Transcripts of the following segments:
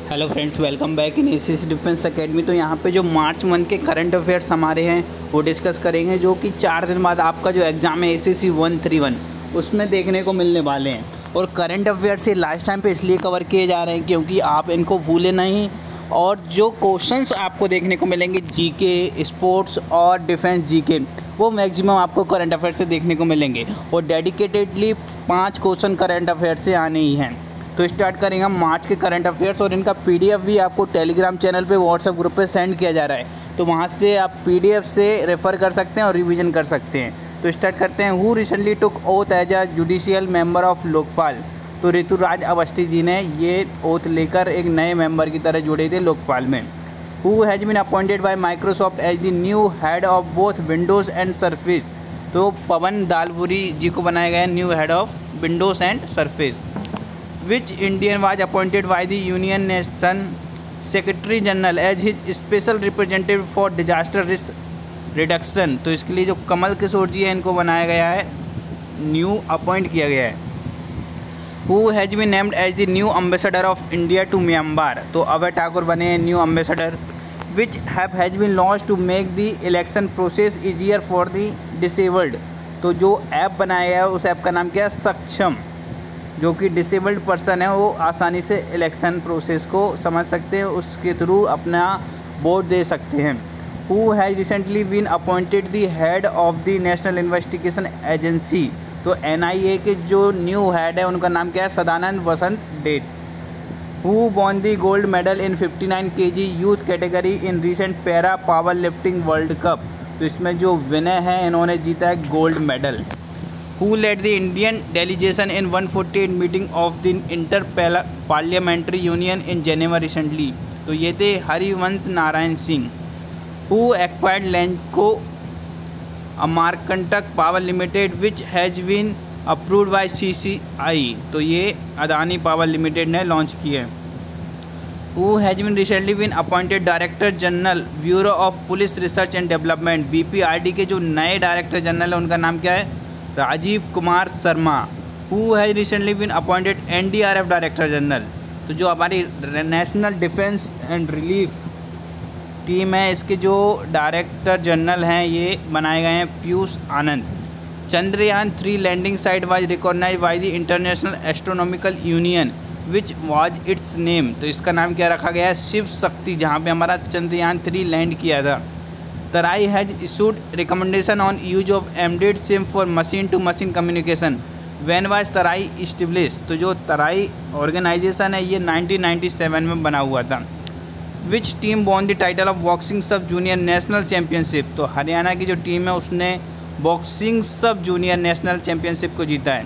Hello friends, welcome back in ACC defence academy. तो यहाँ पे जो मार्च मंथ के करंट अफेयर्स हमारे हैं वो डिस्कस करेंगे, जो कि 4 दिन बाद आपका जो एग्ज़ाम है एसीसी 131 उसमें देखने को मिलने वाले हैं। और करंट अफेयर्स ये लास्ट टाइम पे इसलिए कवर किए जा रहे हैं क्योंकि आप इनको भूलें नहीं। और जो क्वेश्चंस आपको देखने को मिलेंगे जीके, स्पोर्ट्स और डिफेंस जीके, वो मैक्सिमम आपको करंट अफेयर्स से देखने को मिलेंगे। और डेडिकेटेडली 5 क्वेश्चन करंट अफेयर्स से आने ही हैं। तो स्टार्ट करेंगे हम मार्च के करंट अफेयर्स, और इनका पीडीएफ भी आपको टेलीग्राम चैनल पे, व्हाट्सएप ग्रुप पे सेंड किया जा रहा है। तो वहाँ से आप पीडीएफ से रेफ़र कर सकते हैं और रिवीजन कर सकते हैं। तो स्टार्ट करते हैं। Who recently took oath as a judicial member of Lokpal. तो ऋतुराज अवस्थी जी ने ये ओथ लेकर एक नए मेंबर की तरह जुड़े थे लोकपाल में। Who has been appointed by Microsoft as the new head of both Windows and Surface. तो पवन दालपुरी जी को बनाया गया new head of Windows and Surface. Which Indian was appointed by the Union Nation Secretary General as his special representative for disaster risk reduction। तो इसके लिए जो कमल किशोर जी हैं इनको बनाया गया है, न्यू अपॉइंट किया गया है। Who has been named as the new ambassador of India to Myanmar। तो अभय ठाकुर बने हैं new ambassador. Which app has been launched to make the election process easier for the disabled। तो जो ऐप बनाया गया है उस ऐप का नाम क्या है, सक्षम। जो कि डिसेबल्ड पर्सन है वो आसानी से इलेक्शन प्रोसेस को समझ सकते हैं, उसके थ्रू अपना वोट दे सकते हैं। Who has recently been appointed the head of the National Investigation Agency. तो एनआईए के जो न्यू हेड है उनका नाम क्या है, Sadanand Vasant Date. Who won the gold medal in 59 kg youth category in recent para power lifting world cup. तो इसमें जो विनर है इन्होंने जीता है gold medal. Who led the Indian delegation in 148 meeting of the Inter-Parliamentary Union in Geneva recently। तो ये थे Harivansh Narayan Singh. Who acquired Lanco Amarkantak Power Limited which has been approved by CCI। तो ये अदानी पावर लिमिटेड ने लॉन्च की है। Who has been recently been appointed Director General Bureau of Police Research and Development। BPRD के जो नए डायरेक्टर जनरल है उनका नाम क्या है, Rajeev Kumar Sharma. Who has recently been appointed NDRF director general. तो जो हमारी national defence and relief team है इसके जो डायरेक्टर जनरल हैं ये बनाए गए हैं Piyush Anand. Chandrayaan 3 landing site was recognised by the International Astronomical Union which was its name. तो इसका नाम क्या रखा गया है, शिव शक्ति, जहाँ पे हमारा चंद्रयान 3 लैंड किया था। TRAI has issued recommendation on use of embedded SIM for machine to machine communication. When was TRAI establish. तो जो तराई ऑर्गेनाइजेशन है ये 1997 में बना हुआ था। Which team won the title of boxing सब जूनियर नेशनल चैम्पियनशिप। तो हरियाणा की जो टीम है उसने बॉक्सिंग सब जूनियर नेशनल चैम्पियनशिप को जीता है।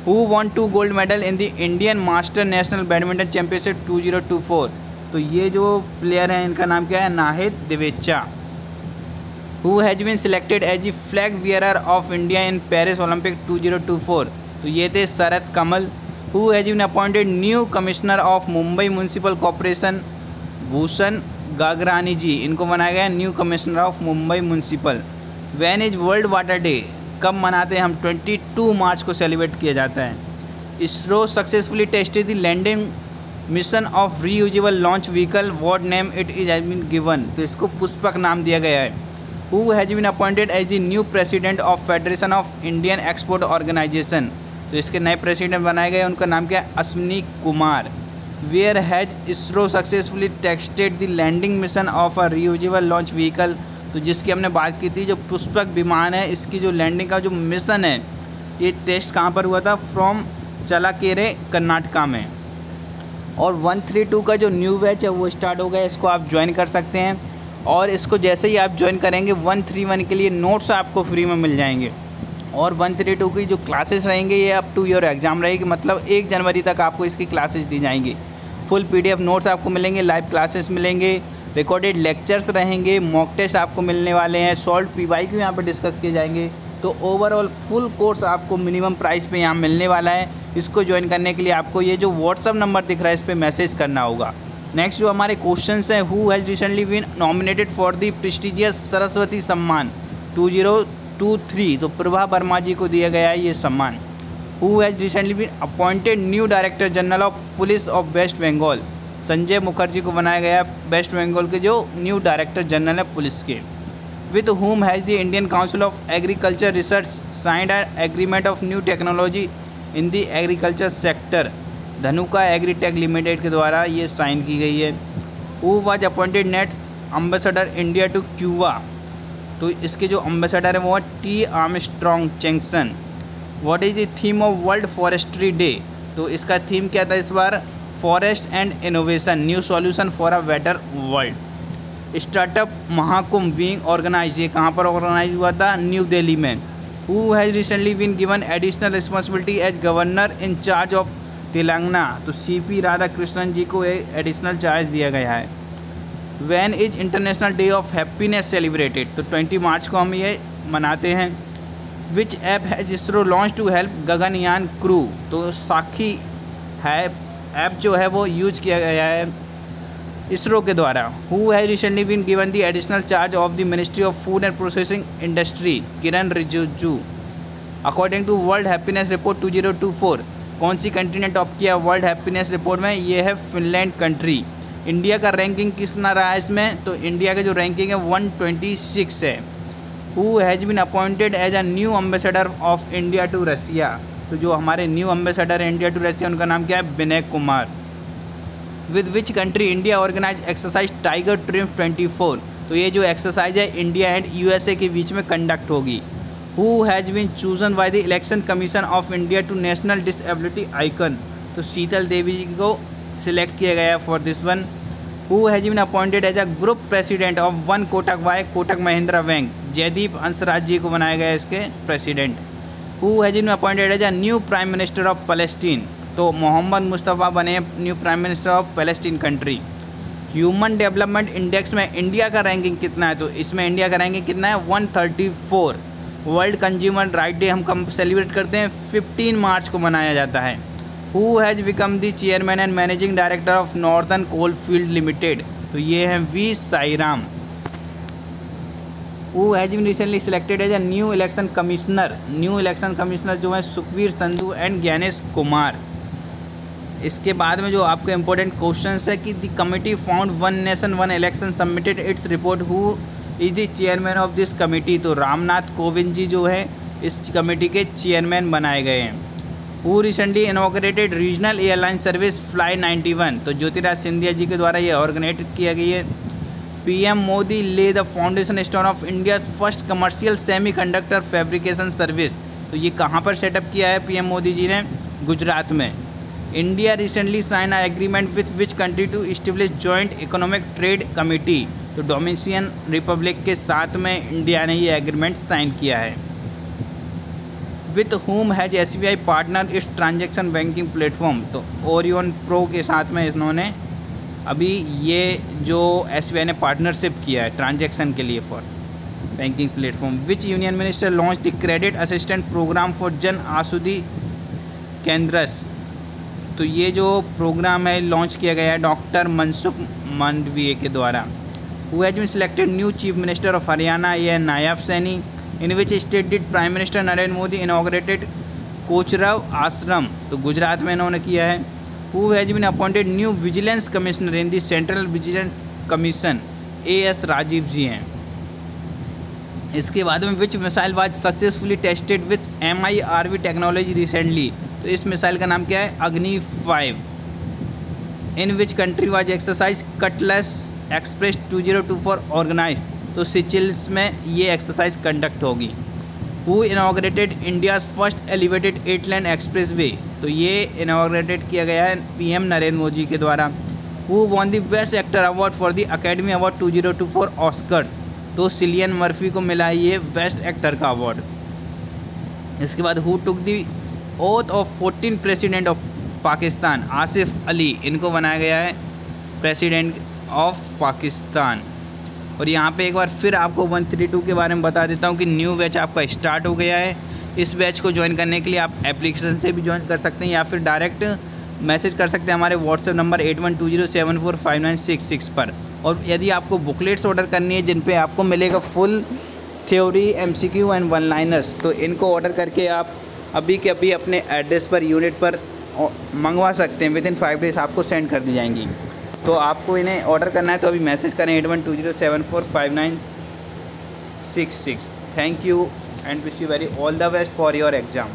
Who won 2 gold medal in the Indian master national badminton championship 2024। तो ये जो प्लेयर हैं इनका नाम क्या है, Nahid दिवेचा। Who has been selected as the flag bearer of India in Paris Olympic 2024। तो ये थे शरद कमल। Who has been appointed new commissioner of Mumbai Municipal Corporation Bhushan गागरानी जी, इनको बनाया गया new commissioner of Mumbai municipal. When is world water day. कब मनाते हैं हम, 22 मार्च को सेलिब्रेट किया जाता है। ISRO successfully tested the landing mission of reusable launch vehicle, what name it is has been given. तो इसको पुष्पक नाम दिया गया है। Who has been appointed as the new president of Federation of Indian Export Organization। तो इसके नए प्रेसिडेंट बनाए गए, उनका नाम क्या है, Ashwini Kumar. Where has ISRO successfully tested the landing mission of a reusable launch vehicle। तो जिसकी हमने बात की थी, जो पुष्पक विमान है इसकी जो लैंडिंग का जो मिशन है ये टेस्ट कहाँ पर हुआ था, फ्रॉम चलाकेरे कर्नाटका में। और 132 का जो न्यू बैच है वो स्टार्ट हो गया, इसको आप ज्वाइन कर सकते हैं। और इसको जैसे ही आप ज्वाइन करेंगे 131 के लिए नोट्स आपको फ्री में मिल जाएंगे। और 132 की जो क्लासेस रहेंगे ये अप टू योर एग्ज़ाम रहेगी, मतलब 1 जनवरी तक आपको इसकी क्लासेस दी जाएंगी। फुल PDF नोट्स आपको मिलेंगे, लाइव क्लासेस मिलेंगे, रिकॉर्डेड लेक्चर्स रहेंगे, मॉक टेस्ट आपको मिलने वाले हैं, सॉल्व PYQ यहाँ पर डिस्कस किए जाएंगे। तो ओवरऑल फुल कोर्स आपको मिनिमम प्राइस पे यहाँ मिलने वाला है। इसको ज्वाइन करने के लिए आपको ये जो व्हाट्सअप नंबर दिख रहा है इस पर मैसेज करना होगा। नेक्स्ट जो हमारे क्वेश्चंस हैं, who has recently been nominated for the prestigious Saraswati Samman 2023। तो प्रभा वर्मा जी को दिया गया है ये सम्मान। who has recently been appointed new Director General of Police of West Bengal। Sanjay Mukherjee को बनाया गया वेस्ट बंगाल के जो न्यू डायरेक्टर जनरल है पुलिस के। With whom has the Indian Council of Agriculture Research signed an agreement of new technology in the agriculture sector. Dhanuka agritech limited के द्वारा ये साइन की गई है। Who was appointed next ambassador India to Cuba. तो इसके जो एम्बेसडर है वो है T Armstrong Jackson. What is the theme of world forestry day. तो इसका थीम क्या था इस बार, forest and innovation new solution for a better world. Startup Mahakumbh being organise, ये कहाँ पर ऑर्गेनाइज हुआ था, न्यू दिल्ली में। Who has recently been given additional responsibility as governor in charge of Telangana. तो CP राधाकृष्णन जी को एक एडिशनल चार्ज दिया गया है। When is International Day of Happiness celebrated. तो 20 मार्च को हम ये मनाते हैं। Which app has ISRO launch to help Gaganyaan crew. तो साखी है ऐप जो है वो यूज किया गया है इसरो के द्वारा। Who has recently been given the additional charge of the ministry of food and processing industry, Kiren Rijiju. According to world happiness report 2024, कौन सी कंट्री ने टॉप किया वर्ल्ड हैप्पीनेस रिपोर्ट में, ये है फिनलैंड कंट्री। इंडिया का रैंकिंग कितना रहा है इसमें, तो इंडिया का जो रैंकिंग है 126 है। Who has been appointed as a new ambassador of India to Russia. तो जो हमारे न्यू एम्बेसडर है इंडिया टू रसिया उनका नाम क्या है, Vinay Kumar. With which country India organise exercise Tiger Triumph 24। तो ये जो एक्सरसाइज है इंडिया एंड USA के बीच में कंडक्ट होगी। Who has been chosen by the Election Commission of India to national disability icon. तो शीतल देवी जी को सिलेक्ट किया गया है for this one. Who has been appointed as a group president of one Kotak by Kotak Mahindra bank. Jaideep Hansraj ji को बनाया गया है इसके president. Who has been appointed as a new prime minister of Palestine. तो मोहम्मद मुस्तफ़ा बने new prime minister of Palestine country. Human development index में India का ranking कितना है, तो इसमें इंडिया का रैंकिंग कितना है 134। वर्ल्ड कंज्यूमर राइट डे हम कब सेलिब्रेट करते हैं, 15 मार्च को मनाया जाता है। Who has become the chairman and managing director of Northern Coalfield Limited. तो ये हैं V Sairam. Who has been recently selected as a new election commissioner. New election commissioner जो है सुखवीर संधू एंड ज्ञानेश कुमार। इसके बाद में जो आपके इंपॉर्टेंट क्वेश्चंस है कि the committee found one nation one election submitted its report. Who is the chairman of this committee. तो रामनाथ कोविंद जी जो है इस कमेटी के चेयरमैन बनाए गए हैं। Who recently inaugurated regional airline service fly 91। तो ज्योतिराज सिंधिया जी के द्वारा ये ऑर्गेनाइज किया गई है। PM मोदी ले the foundation stone of India first commercial semiconductor fabrication service. तो ये कहाँ पर सेटअप किया है PM मोदी जी ने, गुजरात में। India recently sign a agreement with which country to establish joint economic trade committee. तो डोमिनिकन रिपब्लिक के साथ में इंडिया ने ये एग्रीमेंट साइन किया है। With whom has SBI partner it's transaction banking platform. तो ओरियन प्रो के साथ में इन्होंने अभी ये जो SBI ने पार्टनरशिप किया है ट्रांजेक्शन के लिए for banking platform. Which union minister launch the credit assistant program for Jan Aushadhi केंद्रस। तो ये जो प्रोग्राम है लॉन्च किया गया है डॉक्टर मनसुख मांडविया के द्वारा। Who has been selected new chief minister of Haryana, ये Nayab Saini. In which state did prime minister Narendra Modi inaugurated Kochrab Ashram. तो गुजरात में इन्होंने किया है। Who has been appointed new vigilance commissioner in the Central Vigilance Commission, AS Rajeev ji हैं। इसके बाद में which missile was successfully tested with MIRV technology recently. तो इस मिसाइल का नाम क्या है, अग्नि 5। इन which country was exercise Cutlass Express 2024 organize. तो सिचिल्स में ये एक्सरसाइज कंडक्ट होगी। Who inaugurated India's first elevated 8 lane expressway. तो ये इनॉग्रेटेड किया गया है PM नरेंद्र मोदी के द्वारा। Who won the best actor award for the academy award 2024 Oscar. तो सिलियन मर्फी को मिला ये बेस्ट एक्टर का अवार्ड। इसके बाद who took the oath of 14 president of Pakistan, Asif Ali, इनको बनाया गया है प्रेसिडेंट ऑफ पाकिस्तान। और यहाँ पे एक बार फिर आपको 132 के बारे में बता देता हूँ कि न्यू बैच आपका स्टार्ट हो गया है। इस बैच को ज्वाइन करने के लिए आप एप्लीकेशन से भी ज्वाइन कर सकते हैं या फिर डायरेक्ट मैसेज कर सकते हैं हमारे व्हाट्सएप नंबर 8120745966 पर। और यदि आपको बुकलेट्स ऑर्डर करनी है जिन पे आपको मिलेगा full theory, MCQ and one liners, तो इनको ऑर्डर करके आप अभी के अभी अपने एड्रेस पर यूनिट पर मंगवा सकते हैं। विद इन 5 डेज़ आपको सेंड कर दी जाएंगी। तो आपको इन्हें ऑर्डर करना है तो अभी मैसेज करें 8120745966। Thank you and wish you very all the best for your exam.